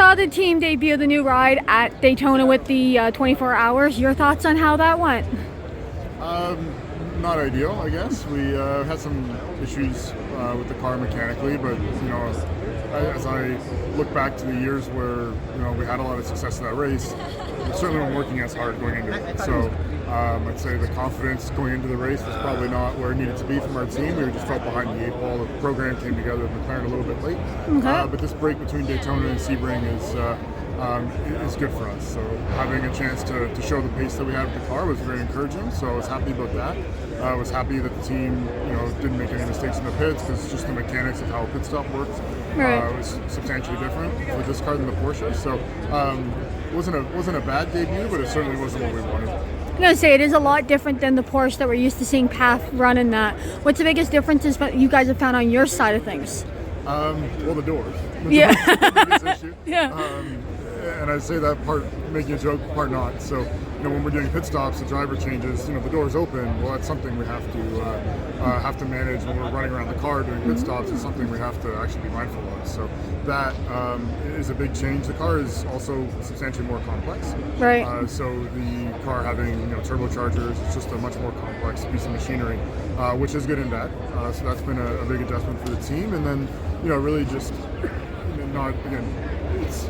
saw the team debut the new ride at Daytona with the 24 hours. Your thoughts on how that went? Not ideal, I guess. We had some issues with the car mechanically, but as I look back to the years where we had a lot of success in that race, we certainly weren't working as hard going into it. So I'd say the confidence going into the race was probably not where it needed to be from our team. We were just felt behind the 8-ball. The program came together with McLaren a little bit late, but this break between Daytona and Sebring is good for us. So having a chance to show the pace that we had with the car was very encouraging. So I was happy about that. I was happy that the team, didn't make any mistakes in the pits because just the mechanics of how a pit stop works was substantially different with this car than the Porsche. So it wasn't a bad debut, but it certainly wasn't what we wanted. I'm going to say it is a lot different than the Porsche that we're used to seeing Pfaff run in that. What's the biggest differences that you guys have found on your side of things? Well, the doors. Yeah. Doors are the biggest issue. Yeah. And I say that part making a joke, part not. So, when we're doing pit stops, the driver changes, the door's open. Well, that's something we have to manage when we're running around the car doing pit stops. It's something we have to actually be mindful of. So that is a big change. The car is also substantially more complex. Right. So the car having turbochargers, it's just a much more complex piece of machinery, which is good and bad. So that's been a big adjustment for the team. And then really just not again.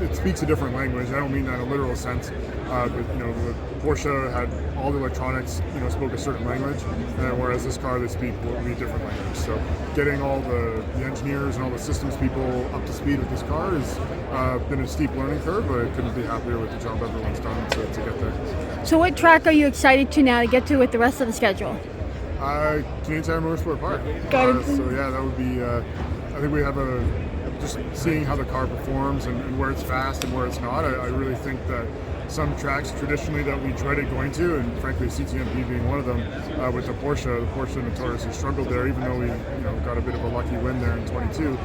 It speaks a different language. I don't mean that in a literal sense, but the Porsche had all the electronics, spoke a certain language, whereas this car they speak will be a different language. So getting all the engineers and all the systems people up to speed with this car has been a steep learning curve, but I couldn't be happier with the job everyone's done to get there. So what track are you excited to now to get to with the rest of the schedule? Canadian Tire Motorsport Park. So yeah, that would be. I think we have just seeing how the car performs and where it's fast and where it's not. I really think that some tracks traditionally that we dreaded going to, and frankly CTMP being one of them, with the Porsche notoriously struggled there, even though we got a bit of a lucky win there in 22.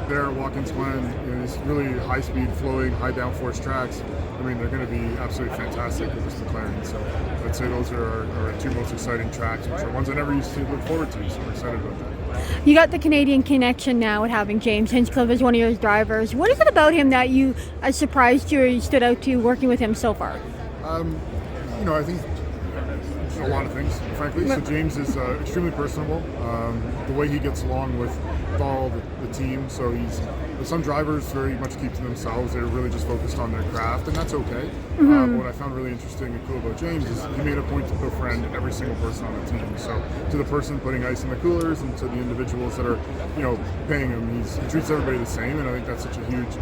There at Watkins Glen, these really high-speed, flowing, high downforce tracks, they're going to be absolutely fantastic with this McLaren. So I'd say those are our two most exciting tracks, which are ones I never used to look forward to, so I'm excited about that. You got the Canadian connection now with having James Hinchcliffe as one of your drivers. What is it about him that surprised you or stood out to you working with him so far? I think a lot of things, frankly. So James is extremely personable. The way he gets along with all the team. So some drivers very much keep to themselves. They're really just focused on their craft, and that's okay. But what I found really interesting and cool about James is he made a point to befriend every single person on the team. So to the person putting ice in the coolers and to the individuals that are, paying him, he treats everybody the same, and I think that's such a huge,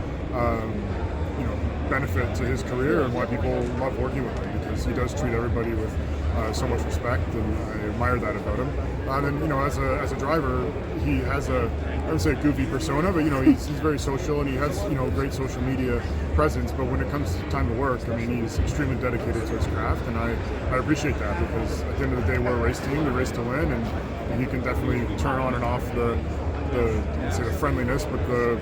benefit to his career and why people love working with him, because he does treat everybody with so much respect, and I admire that about him. And then, as a driver, he has I would say a goofy persona, but he's very social and he has great social media presence. But when it comes to time to work, he's extremely dedicated to his craft, and I appreciate that, because at the end of the day, we're a race team, we race to win, and he can definitely turn on and off the friendliness, but the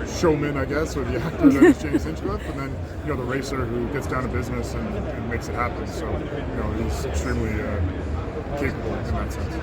showman, I guess, or the actor that is James Hinchcliffe, and then the racer who gets down to business and makes it happen. So he's extremely capable in that sense.